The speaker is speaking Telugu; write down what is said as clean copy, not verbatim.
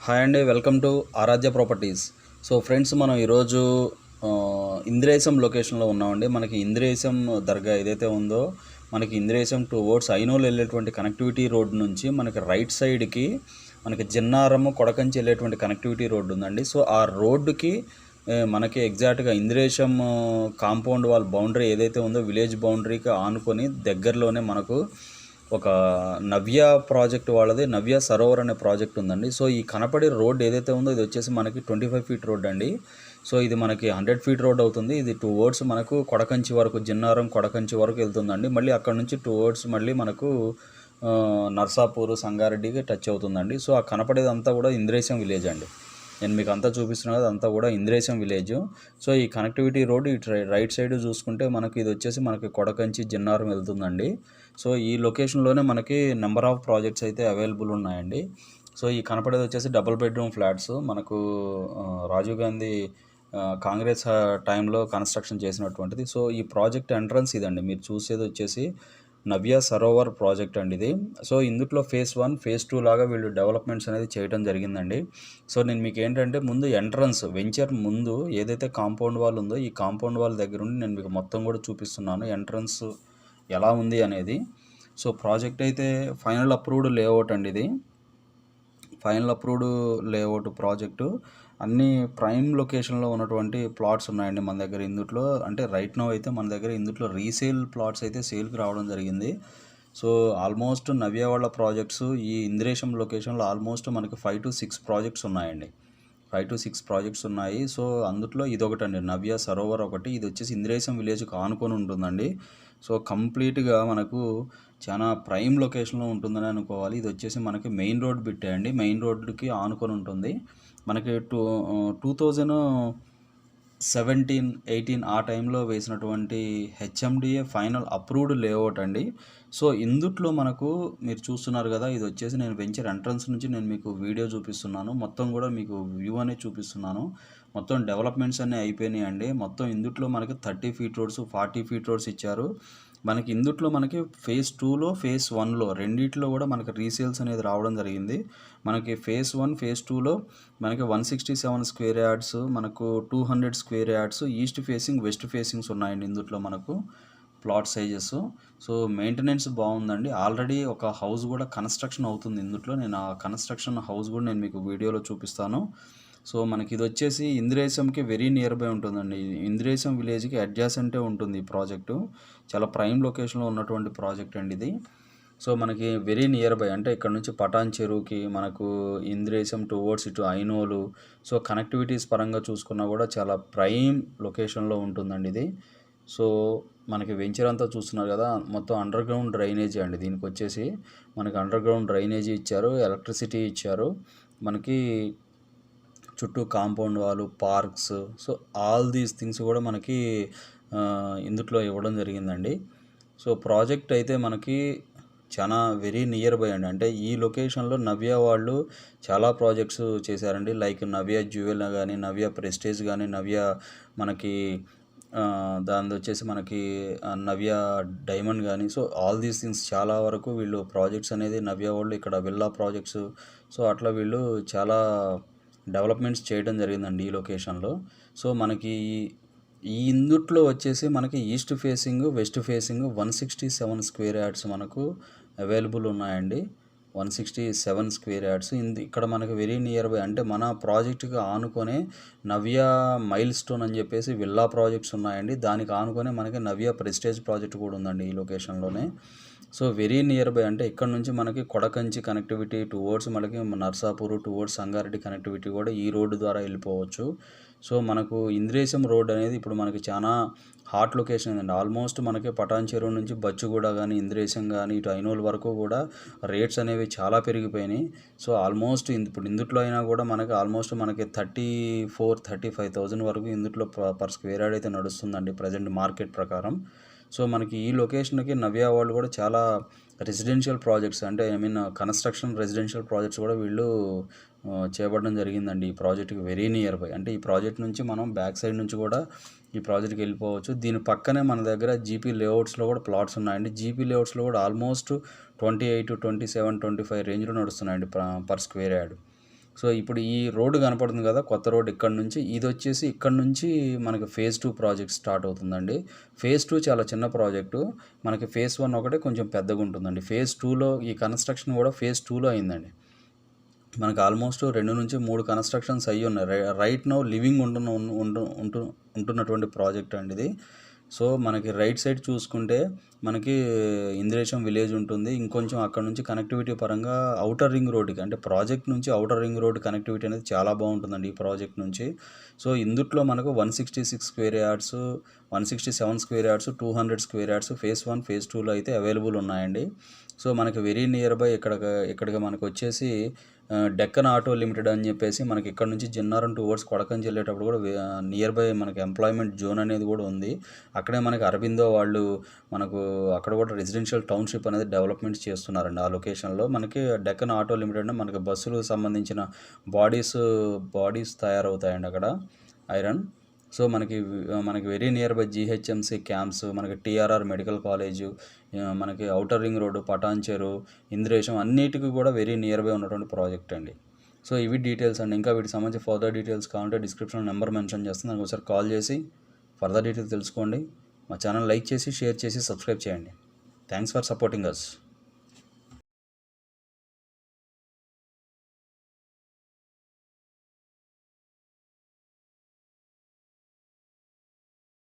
హాయ్ అండి, welcome to Aaradhya Properties. So friends, మనం ఈరోజు ఇంద్రేశం లొకేషన్లో ఉన్నామండి. మనకి ఇంద్రేశం దర్గా ఏదైతే ఉందో, మనకి ఇంద్రేశం టువర్డ్స్ ఐనోల్ వెళ్ళేటువంటి కనెక్టివిటీ రోడ్ నుంచి మనకి రైట్ సైడ్కి మనకి జిన్నారము కొడకంచి వెళ్ళేటువంటి కనెక్టివిటీ రోడ్డు ఉందండి. సో ఆ రోడ్డుకి మనకి ఎగ్జాక్ట్గా ఇంద్రేశం కాంపౌండ్ వాల్ బౌండరీ ఏదైతే ఉందో, విలేజ్ బౌండరీకి ఆనుకొని దగ్గరలోనే మనకు ఒక నవ్య ప్రాజెక్ట్ వాళ్ళది నవ్య సరోవర్ అనే ప్రాజెక్ట్ ఉందండి. సో ఈ కనపడే రోడ్ ఏదైతే ఉందో ఇది వచ్చేసి మనకి 25 ఫీట్ రోడ్ అండి. సో ఇది మనకి 100 ఫీట్ రోడ్ అవుతుంది. ఇది టువర్డ్స్ మనకు కొడకంచి వరకు, జిన్నారం కొడకంచి వరకు వెళ్తుందండి. మళ్ళీ అక్కడ నుంచి టువర్డ్స్ మళ్ళీ మనకు నర్సాపూర్, సంగారెడ్డికి టచ్ అవుతుందండి. సో ఆ కనపడేదంతా కూడా ఇంద్రేశం విలేజ్ అండి. నేను మీకు అంతా చూపిస్తున్నా కదా, అంతా కూడా ఇంద్రేశం విలేజ్. సో ఈ కనెక్టివిటీ రోడ్ ఇటు రైట్ సైడ్ చూసుకుంటే మనకి ఇది వచ్చేసి మనకి కొడకంచి జిన్నారం వెళ్తుందండి. సో ఈ లొకేషన్లోనే మనకి నెంబర్ ఆఫ్ ప్రాజెక్ట్స్ అయితే అవైలబుల్ ఉన్నాయండి. సో ఈ కనపడేది వచ్చేసి డబుల్ బెడ్రూమ్ ఫ్లాట్స్ మనకు రాజీవ్ గాంధీ కాంగ్రెస్ టైంలో కన్స్ట్రక్షన్ చేసినటువంటిది. సో ఈ ప్రాజెక్ట్ ఎంట్రన్స్ ఇదండి. మీరు చూసేది వచ్చేసి నవ్య సరోవర్ ప్రాజెక్ట్ అండి ఇది. సో ఇందులో ఫేజ్ 1, ఫేజ్ 2 లాగా వీళ్ళు డెవలప్మెంట్స్ అనేది చేయడం జరిగిందండి. సో నేను మీకు ఏంటంటే ముందు ఎంట్రన్స్ వెంచర్ ముందు ఏదైతే కాంపౌండ్ వాల్ ఉందో, ఈ కాంపౌండ్ వాల్ దగ్గర ఉండి నేను మీకు మొత్తం కూడా చూపిస్తున్నాను ఎంట్రన్స్ ఎలా ఉంది అనేది. సో ప్రాజెక్ట్ అయితే ఫైనల్ అప్రూవ్డ్ లేఅవుట్ అండి ఇది. Final approved layout project. అన్ని ప్రైమ్ లొకేషన్లో ఉన్నటువంటి ప్లాట్స్ ఉన్నాయండి మన దగ్గర. ఇందులో అంటే రైట్ నౌ అయితే మన దగ్గర ఇందులో రీసేల్ ప్లాట్స్ అయితే సేల్కి రావడం జరిగింది. సో ఆల్మోస్ట్ నవ్య వాళ్ళ ప్రాజెక్ట్స్ ఈ ఇంద్రేశం లొకేషన్లో ఆల్మోస్ట్ మనకి 5 to 6 ప్రాజెక్ట్స్ ఉన్నాయండి. 5 to 6 ప్రాజెక్ట్స్ ఉన్నాయి. సో అందులో ఇదొకటండి, నవ్య సరోవర్ ఒకటి. ఇది వచ్చేసి ఇంద్రేశం విలేజ్కి ఆనుకొని ఉంటుందండి. సో కంప్లీట్గా మనకు చాలా ప్రైమ్ లొకేషన్లో ఉంటుందని అనుకోవాలి. ఇది వచ్చేసి మనకి మెయిన్ రోడ్ బిట్టే అండి. మెయిన్ రోడ్డుకి ఆనుకొని ఉంటుంది. మనకి 2017-18 ఆ టైంలో వేసినటువంటి హెచ్ఎండిఏ ఫైనల్ అప్రూవ్డ్ లేఅవుట్ అండి. సో ఇందుట్లో మనకు మీరు చూస్తున్నారు కదా, ఇది వచ్చేసి నేను వెంచర్ ఎంట్రన్స్ నుంచి నేను మీకు వీడియో చూపిస్తున్నాను. మొత్తం కూడా మీకు వ్యూ అనేది చూపిస్తున్నాను. మొత్తం డెవలప్మెంట్స్ అన్నీ అయిపోయినాయి అండి. మొత్తం ఇందుట్లో మనకి 30 ఫీట్ రోడ్స్, 40 ఫీట్ రోడ్స్ ఇచ్చారు. మనకి ఇందుట్లో మనకి ఫేజ్ 2లో, ఫేజ్ 1లో రెండిట్లో కూడా మనకి రీసేల్స్ అనేది రావడం జరిగింది. మనకి ఫేజ్ 1, ఫేజ్ 2లో మనకి 167 స్క్వేర్ యార్డ్స్, మనకు 200 square yards east facing, west facings ఉన్నాయండి ఇందుట్లో మనకు ప్లాట్ సైజెస్. సో మెయింటెనెన్స్ బాగుందండి. ఆల్రెడీ ఒక హౌస్ కూడా కన్స్ట్రక్షన్ అవుతుంది ఇందుట్లో. నేను ఆ కన్స్ట్రక్షన్ హౌస్ కూడా నేను మీకు వీడియోలో చూపిస్తాను. సో మనకి ఇది వచ్చేసి ఇంద్రేశంకి వెరీ నియర్ బై ఉంటుందండి. ఇంద్రేశం విలేజ్కి అడ్జాసెంటే ఉంటుంది ఈ ప్రాజెక్టు. చాలా ప్రైమ్ లొకేషన్లో ఉన్నటువంటి ప్రాజెక్ట్ అండి ఇది. సో మనకి వెరీ నియర్ బై అంటే ఇక్కడ నుంచి పటాన్ చెరువుకి మనకు ఇంద్రేశం టువర్డ్స్ ఇటు ఐనోలు. సో కనెక్టివిటీస్ పరంగా చూసుకున్నా కూడా చాలా ప్రైమ్ లొకేషన్లో ఉంటుందండి ఇది. సో మనకి వెంచర్ అంతా చూస్తున్నారు కదా, మొత్తం అండర్ గ్రౌండ్ డ్రైనేజీ అండి. దీనికి వచ్చేసి మనకి అండర్ గ్రౌండ్ డ్రైనేజీ ఇచ్చారు, ఎలక్ట్రిసిటీ ఇచ్చారు, మనకి చుట్టూ కాంపౌండ్ వాళ్ళు, parks. So all these things కూడా మనకి ఇందులో ఇవ్వడం జరిగిందండి. సో ప్రాజెక్ట్ అయితే మనకి చాలా వెరీ నియర్ బై అండి. అంటే ఈ లొకేషన్లో నవ్య వాళ్ళు చాలా ప్రాజెక్ట్స్ చేశారండి. లైక్ నవ్య జ్యువెల్ కానీ, నవ్య ప్రెస్టేజ్ కానీ, నవ్య మనకి దాని వచ్చేసి మనకి నవ్య డైమండ్ కానీ. సో ఆల్ దీస్ థింగ్స్ చాలా వరకు వీళ్ళు ప్రాజెక్ట్స్ అనేది నవ్య వాళ్ళు ఇక్కడ విల్లా ప్రాజెక్ట్స్. సో అట్లా వీళ్ళు చాలా డెవలప్మెంట్స్ చేయడం జరిగిందండి ఈ లొకేషన్లో. సో మనకి ఈ ఇందుట్లో వచ్చేసి మనకి east facing, west facing 167 square yards మనకు అవైలబుల్ ఉన్నాయండి. 167 స్క్వేర్ యార్డ్స్. ఇక్కడ మనకి వెరీ నియర్ బై అంటే మన ప్రాజెక్టుకి ఆనుకొనే నవ్య మైల్ స్టోన్ అని చెప్పేసి విల్లా ప్రాజెక్ట్స్ ఉన్నాయండి. దానికి ఆనుకొనే మనకి నవ్య ప్రెస్టేజ్ ప్రాజెక్ట్ కూడా ఉందండి ఈ లొకేషన్లోనే. సో వెరీ నియర్ బై అంటే ఇక్కడ నుంచి మనకి కొడకంచి కనెక్టివిటీ టువర్డ్స్ మనకి నర్సాపూర్, టువర్డ్స్ సంగారెడ్డి కనెక్టివిటీ కూడా ఈ రోడ్డు ద్వారా వెళ్ళిపోవచ్చు. సో మనకు ఇంద్రేశం రోడ్ అనేది ఇప్పుడు మనకి చాలా హాట్ లొకేషన్ అండి. ఆల్మోస్ట్ మనకి పటాన్ చెరువు నుంచి బచ్చుగూడ కానీ, ఇంద్రేశం కానీ, ఇటు ఐనోల్ వరకు కూడా రేట్స్ అనేవి చాలా పెరిగిపోయినాయి. సో ఆల్మోస్ట్ ఇప్పుడు ఇందుట్లో అయినా కూడా మనకి ఆల్మోస్ట్ మనకి 34,000-35,000 వరకు ఇందుట్లో పర్ స్క్వేర్ యార్డ్ అయితే నడుస్తుందండి ప్రజెంట్ మార్కెట్ ప్రకారం. సో మనకి ఈ లొకేషన్కి నవ్య వాళ్ళు కూడా చాలా రెసిడెన్షియల్ ప్రాజెక్ట్స్ అంటే కన్స్ట్రక్షన్ రెసిడెన్షియల్ ప్రాజెక్ట్స్ కూడా వీళ్ళు చేపట్టడం జరిగిందండి. ఈ ప్రాజెక్ట్కి వెరీ నియర్ బై అంటే ఈ ప్రాజెక్ట్ నుంచి మనం బ్యాక్ సైడ్ నుంచి కూడా ఈ ప్రాజెక్ట్కి వెళ్ళిపోవచ్చు. దీని పక్కనే మన దగ్గర జీపీ లేఅవుట్స్లో కూడా ప్లాట్స్ ఉన్నాయండి. జీపీ లేఅవుట్స్లో కూడా ఆల్మోస్ట్ 28, 27, 25 రేంజ్లో నడుస్తున్నాయండి పర్ స్క్వేర్ యార్డ్. సో ఇప్పుడు ఈ రోడ్డు కనపడుతుంది కదా, కొత్త రోడ్ ఇక్కడ నుంచి ఇది వచ్చేసి ఇక్కడ నుంచి మనకి ఫేజ్ 2 ప్రాజెక్ట్ స్టార్ట్ అవుతుందండి. ఫేజ్ 2 చాలా చిన్న ప్రాజెక్టు. మనకి ఫేజ్ 1 ఒకటే కొంచెం పెద్దగా ఉంటుందండి. ఫేజ్ 2లో ఈ కన్స్ట్రక్షన్ కూడా ఫేజ్ 2లో అయిందండి. మనకు ఆల్మోస్ట్ 2-3 కన్స్ట్రక్షన్స్ అయ్యి ఉన్నాయి. రైట్ నౌ లివింగ్ ఉంటున్నటువంటి ప్రాజెక్ట్ అండి ఇది. సో మనకి రైట్ సైడ్ చూసుకుంటే మనకి ఇంద్రేశం విలేజ్ ఉంటుంది. ఇంకొంచెం అక్కడ నుంచి కనెక్టివిటీ పరంగా ఔటర్ రింగ్ రోడ్డుకి, అంటే ప్రాజెక్ట్ నుంచి ఔటర్ రింగ్ రోడ్ కనెక్టివిటీ అనేది చాలా బాగుంటుందండి ఈ ప్రాజెక్ట్ నుంచి. సో ఇందుట్లో మనకు 166 square yards, 167 square yards, 200 square yards phase 1 phase 2లో అయితే అవైలబుల్ ఉన్నాయండి. సో మనకి వెరీ నియర్ బై ఇక్కడికి మనకు వచ్చేసి డెక్కన్ ఆటో లిమిటెడ్ అని చెప్పేసి మనకి ఇక్కడ నుంచి జిన్నారం టువర్డ్స్ కొడకంచి వెళ్ళేటప్పుడు కూడా నియర్ బై మనకి ఎంప్లాయ్మెంట్ జోన్ అనేది కూడా ఉంది. అక్కడే మనకి అరబిందో వాళ్ళు మనకు అక్కడ కూడా రెసిడెన్షియల్ టౌన్షిప్ అనేది డెవలప్మెంట్ చేస్తున్నారండి. ఆ లొకేషన్లో మనకి డెక్కన్ ఆటో లిమిటెడ్ మనకి బస్సులకు సంబంధించిన బాడీస్ తయారవుతాయండి అక్కడ, ఐరన్. సో మనకి very near by GHMC camps, మనకి టీఆర్ఆర్ మెడికల్ కాలేజు, మనకి outer ring road, Patancheru, Indresham అన్నిటికీ కూడా వెరీ నియర్ బై ఉన్నటువంటి ప్రాజెక్ట్ అండి. సో ఇవి డీటెయిల్స్ అండి. ఇంకా వీటికి సంబంధించి ఫర్దర్ డీటెయిల్స్ కావాలంటే డిస్క్రిప్షన్లో నెంబర్ మెన్షన్ చేస్తాను, దానికి ఒకసారి కాల్ చేసి ఫర్దర్ డీటెయిల్స్ తెలుసుకోండి. మా ఛానల్ లైక్ చేసి, షేర్ చేసి, సబ్స్క్రైబ్ చేయండి. Thanks for supporting us.